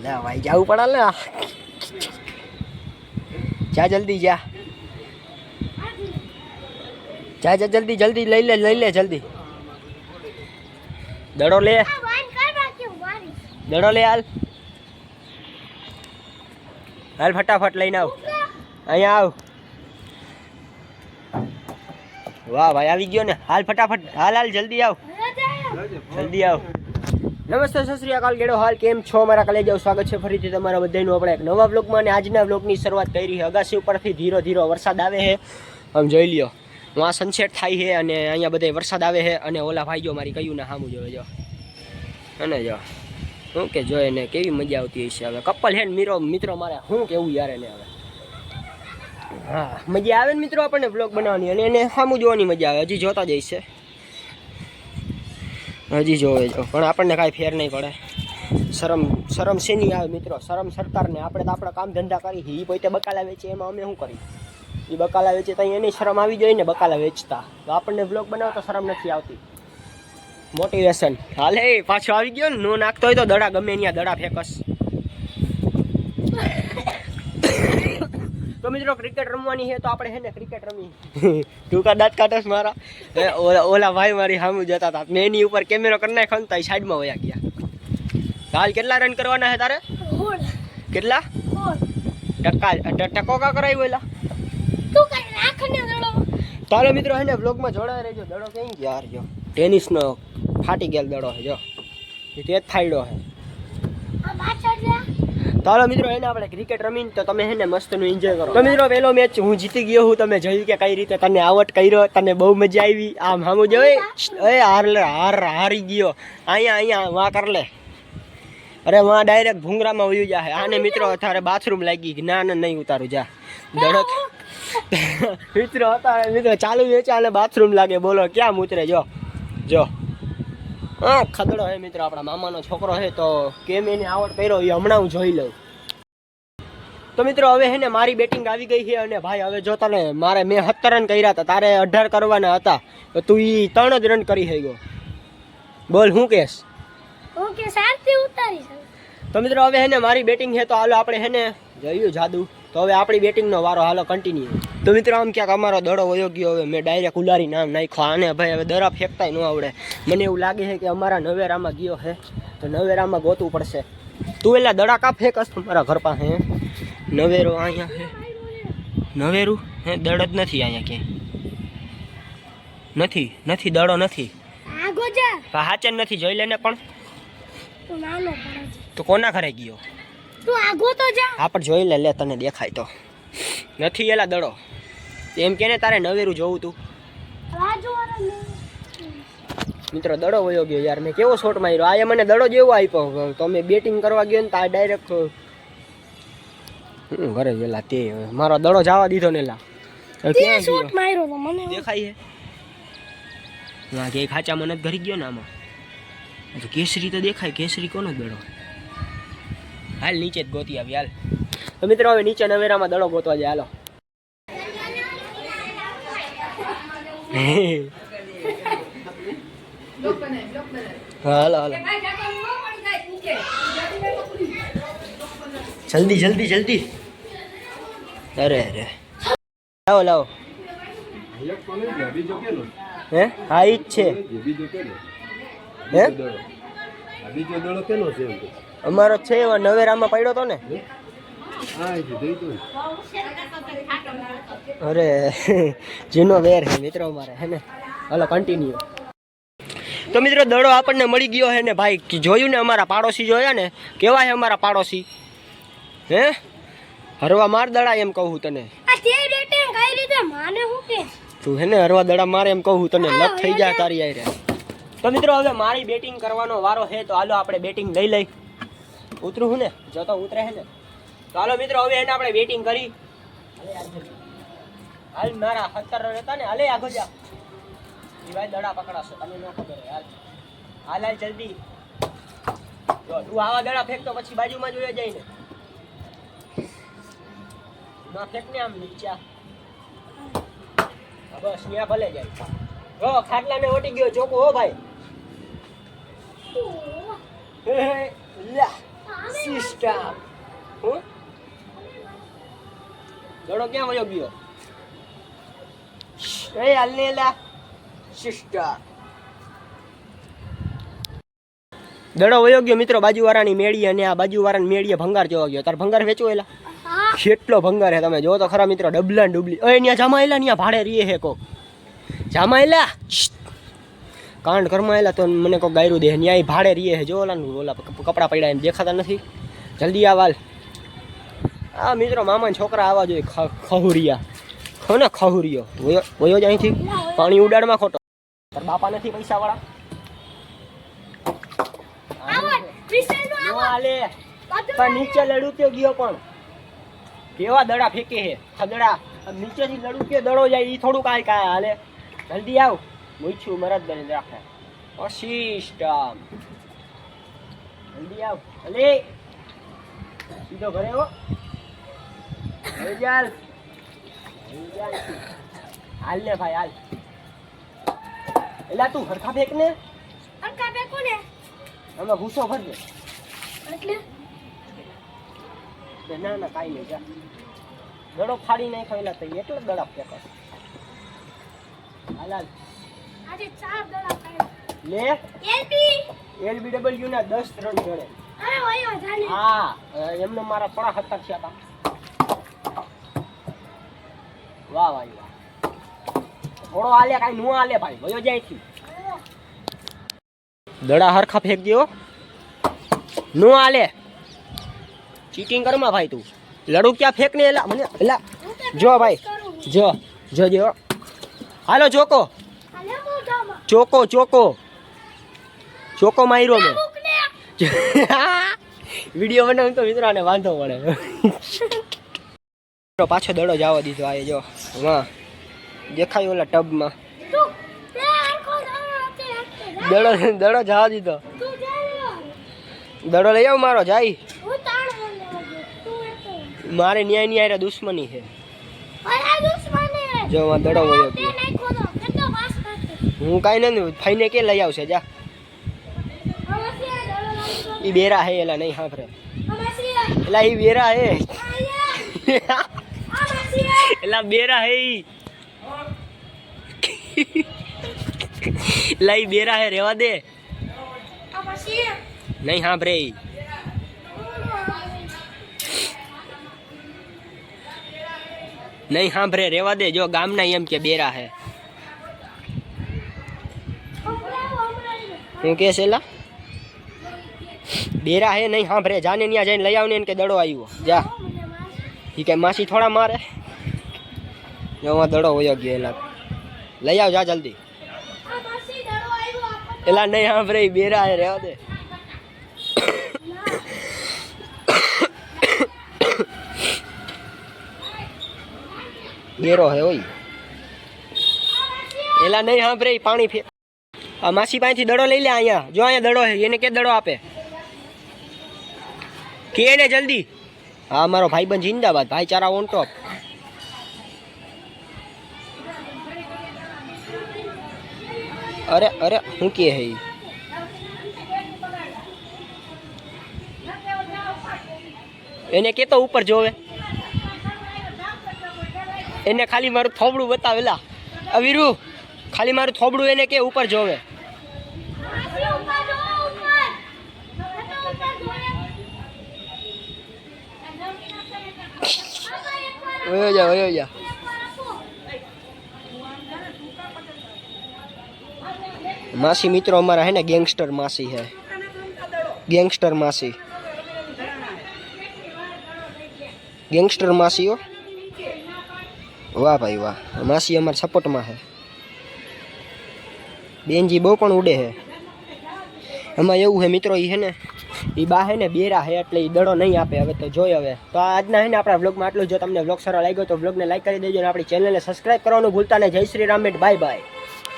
ના ભાઈ જવું પડે ને જા જલ્દી જા જા જા જલ્દી જલ્દી લઈ લે જલ્દી દડો લે હાલ હાલ ફટાફટ લઈને આવ અહીંયા આવ વાહ ભાઈ આવી ગયો ને હાલ ફટાફટ હાલ જલ્દી આવ નમસ્તે સત શ્રી અકાલ ગેડો હાલ કેમ છો મારા કલેજાઓ સ્વાગત છે ફરીથી તમારા બધાનું આપણે એક નવા બ્લોગમાં અને આજના બ્લોગની શરૂઆત કરી છે અગાસી ઉપરથી ધીરો ધીરો વરસાદ આવે છે આમ જોઈ લ્યો વहाँ સનસેટ થાય છે અને અહીંયા બધે વરસાદ આવે છે અને ઓલા ભાઈ જો મારી કયું ને સામું જોવે જો અને જો શું કે જોઈ ને કેવી મજા આવતી હશે હવે કપલ હે ને મિત્રો મારે શું કેવું યાર એને હવે હા મજા આવે ને મિત્રો આપણને બ્લોગ બનાવવાની અને એને સામું જોવાની મજા આવે હજી જોતા જ હશે હજી જોવે જો પણ આપણને કાંઈ ફેર નહીં પડે શરમ શેની આવે મિત્રો શરમ સરકારને આપણે તો આપણા કામ ધંધા કરી એ પોતે બકાલા વેચે એમાં અમે શું કરી એ બકાલા વેચે તો એની શરમ આવી જાય ને બકાલા વેચતા તો આપણને બ્લોગ બનાવતા શરમ નથી આવતી મોટિવેશન હાલે પાછો આવી ગયો ને નો નાખતો હોય તો દડા ગમે ત્યાં દડા ફેંકસ તો મિત્રો ક્રિકેટ રમવાની છે તો આપણે હે ને ક્રિકેટ રમી ટૂંકા દાંત કાઢસ મારા ઓલા ભાઈ મારી સામું જતા હતા મેં એની ઉપર કેમેરો કરી નાખ્યો ને તો સાઈડમાં વયા ગયા હાલ કેટલા રન કરવાના છે તારે કેટલા ટકો કા કરાવી બોલા તારો મિત્રો હે ને બ્લોગમાં જોડાઈ રહેજો દડો કઈ યાર જો ટેનિસનો ફાટી ગયેલ દડો છે જો તે જ ફાડ્યો છે ચાલો મિત્રો એને આપણે ક્રિકેટ રમીને તો તમે હે ને મસ્તનું એન્જોય કરો તો મિત્રો પહેલો મેચ હું જીતી ગયો હું તમે જોયું કે કઈ રીતે તને આવટ કર્યો તને બહુ મજા આવી આમ સામું જોઈ હારી ગયો અહીંયા વાં કર લે અરે વાં ડાયરેક્ટ ભૂંગરામાં વયું જાય આને મિત્રો તારે બાથરૂમ લાગી ના નહીં ઉતારું જા દડો મિત્રો હતા ચાલુ વેચા અને બાથરૂમ લાગે બોલો ક્યાં મૂતરે જો હા ખદડો હે મિત્રો આપણા મામાનો છોકરો છે તો કેમ એને આવડ કર્યો એ હમણાં હું જોઈ લઉં તો મિત્રો હવે હે ને મારી બેટિંગ આવી ગઈ છે અને ભાઈ હવે જો તને મેં 17 રન કર્યા હતા તારે 18 કરવાના હતા તો તું એ 3 જ રન કરી ગયો બોલ હું કેસ તો મિત્રો હવે હે ને મારી બેટિંગ છે તો હાલો આપણે હે ને જોયું જાદુ તો હવે આપણી બેટિંગનો વારો હાલો કન્ટિન્યુ તો મિત્રો આમ ક્યાંક અમારો દડો વયો ગયો હવે મેં ડાયરેક્ટ ઉલારી નામ નાખ્યો આને ભાઈ હવે દરા ફેંકતાય ન આવડે મને એવું લાગે છે કે અમારા નવેરામાં ગયો છે તો નવેરામાં ગોતવું પડશે તું એટલે દડા કા ફેંકસ મારા ઘર પાસે નવેરો અહીંયા છે નવેરું હે દડ જ નથી અહીંયા ક્યાંય નથી દડો નથી હાચન નથી જોઈ લેને પણ તો કોના ઘરે ગયો તું આગો તો જા આપણ જોઈ લે તને દેખાય તો નથી એલા દડો એમ કે ને તારે નવેરું જોવું તું મિત્રો દડો વયો ગયો યાર મેં કેવો શોટ માર્યો આ મને દડો જેવો આપ્યો તો મેં બેટિંગ કરવા ગયો ને તો આ ડાયરેક્ટ ઘરે ગયેલા તે મારો દડો જવા દીધો ને લા ક્યાં શોટ માર્યો તો મને દેખાય છે ના કે ખાચા મને જ ઘરી ગયો ને આમાં કેસરી તો દેખાય કેસરી કોનો દડો હાલ નીચે જ ગોતી આવી હાલ તો મિત્રો હવે નીચે નવેરામાં દડો ગોતવા જાય હાલો હાલો જલ્દી અરે લાવો હે હા ઈ જ છે હે અમારો છે એવો નવેરામાં પડ્યો તો ને અરે જેનો વેર છે મિત્રો અમારે હે ને હાલો કન્ટિન્યુ તો મિત્રો દડો આપણને મળી ગયો હે ને ભાઈ જોયું ને અમારા પાડોશી જોયા ને કેવા છે અમારા પાડોશી હે હરવા માર દડા એમ કહું તને તું હે ને હરવા દડા મારે એમ કહું તને લત થઈ જાય તારી આઈ રે તો મિત્રો હવે મારી બેટિંગ કરવાનો વારો છે તો હાલો આપણે બેટિંગ લઈ ઉતરું હું ને જો તો ઉતરે હે ને તો હાલો મિત્રો હવે એને આપણે બેટિંગ કરી હાલ મારા 17 રન હતા ને હાલે આગો જા એ ભાઈ દડા પકડાશે તને ન ખબર હાલ જલ્દી જો તું આવા દડા ફેંક તો પછી બાજુમાં જોઈ જાય ને ના ફેંક ને આમ નીચા બસ ત્યાં ભલે જાય જો ખાટલાને ઓટી ગયો ચોકો હો ભાઈ સિસ્ટમ હું દડો ક્યાં વયો ગયો એ હાલનેલા સિસ્ટમ દડો વયો ગયો મિત્રો બાજુવાળાની મેળી અને આ બાજુવાળાની મેળીએ ભંગાર જોવા ગયો તાર ભંગાર વેચો એલા હા કેટલો ભંગાર હે તમે જો તો ખરા મિત્રો ડબલા ને ડુબલી ઓય ન્યા જામાયેલા ન્યા ભાડે રીએ હે કો જામાયેલા કાંડ કરમાયેલા તો મને કો ગાયરું દે ન્યાય ભાડે રીએ હે જો ઓલા કપડા પડ્યા એમ દેખાતા નથી જલ્દી આવાલ આ મિત્રો મામાના છોકરા આવા જોઈએ ખહુરિયા ખો ને ખહુરિયો વયો જ અહીંથી પાણી ઉડાડમાં ખોટો તાર બાપા નથી પૈસા વાળા આવડ વિસેનો નો આલે પણ નીચે લડુક્યો ગયો પણ કેવા દડા ફેંકે હે ખદડા નીચેથી લડુક્યો દડો જાય ઈ થોડું કાંઈ હાલે જલ્દી આવ મૂછું મરદ બને રાખે ઓ સિસ્ટમ જલ્દી આવ અલે સીધો ઘરે હો ચાલ હાલ ને ભાઈ હાલ એલા તું હરખા ફેંક ને અરકા બે કોને આમાં ભૂસો ભરજે એટલે ના ના કાંઈ નહીં જા દડો ફાડી નાખ્યો એલા તો એટલો દડા ફેંકો હાલ હાલ આજે 4 દડા ખાય લે LBW ના 10 રન જડે અરે વયો જાને હા એમને મારા થોડા હત્તર છે હતા વાહ વાહ વાહ થોડો આલે કાઈ નો આલે ભાઈ વયો જાય છે દડા હરખા ફેંક દયો નો આલે ચીટિંગ કરમાં ભાઈ તું લડુ ક્યાં ફેંક ને એલા મને એલા જો ભાઈ જો જો જો હાલો ચોકો આલે મો જામા ચોકો ચોકો ચોકો માર્યો મેં મુકને વિડિયો બનાવું તો મિત્રોને વાંધો પડે પાછો દડો જવા દીધો આ જો વાહ દેખાય ઓલા ટબમાં તું તે આખો દડો દડો જવા દીધો તું જા દડો લઈ આવ મારો જાય હું તાણ લેવા તું એતો મારે ન્યાય ન્યાય દુશ્મની છે અરે દુશ્મને જો આ દડો વયો તે ગયો નાખો તો કેટલો પાસ કરતે હું કાંઈ નથી ફાઈને કે લઈ આવશે જા અમાસી દડો લાગતો ઈ બેરા હે એલા નહીં હાફરે અમાસી એલા ઈ બેરા હે આયા અમાસી એલા બેરા હે ઈ એલા ઈ બેરા હે રેવા દે અમાસી નહીં હાંભરે ઈ નહીં હાંભરે રેવા દે જો ગામના એમ કે બેરા હે હું કે છે એલા બેરા હે નહીં હાંભરે જાને ન્યા જઈને લઈ આવને કે દડો આવ્યો જા ઈ કે માસી થોડા મારે જો આ દડો વયો ગયો એલા લઈ આવ જા જલ્દી અમાસી દડો આવ્યો આપણ એલા નહીં હાંભરે ઈ બેરા હે રેવા દે બેરો હે ઓય એલા નહીં હાંભરે ઈ પાણી ફે આ માસી પાસેથી દડો લઈ લે અહીંયા જો અહીંયા દડો હે એને કે દડો આપે કે એને જલ્દી હા મારો ભાઈબંધ જિંદાબાદ ભાઈચારા ઓન ટોપ અરે અરે હું કે હે ઈ? એને કે તો ઉપર જોવે એને ખાલી મારું થોબડું બતાવેલા અવીરુ ખાલી મારું થોબડું એને કે ઉપર જોવે અમાસી ઉપર જો ઉપર તો ઉપર જોયા વયો જા માસી મિત્રો અમારા હે ને ગેંગસ્ટર માસી હે ગેંગસ્ટર માસી ગેંગસ્ટર માસીઓ વાહ ભાઈ વાહ માસી અમારા સપોર્ટમાં છે બેનજી બહુ પણ ઉડે છે એમાં એવું છે મિત્રો એ છે ને એ બા હે ને બેરા હે એટલે એ દડો નહીં આપે હવે તો જોઈ હવે તો આજના હે ને આપણા વ્લોગમાં આટલું જો તમને વ્લોગ સારો લાગ્યો તો વ્લોગને લાઈક કરી દેજો અને આપણી ચેનલને સબસ્ક્રાઈબ કરવાનું ભૂલતા નહીં જય શ્રી રામ બાય બાય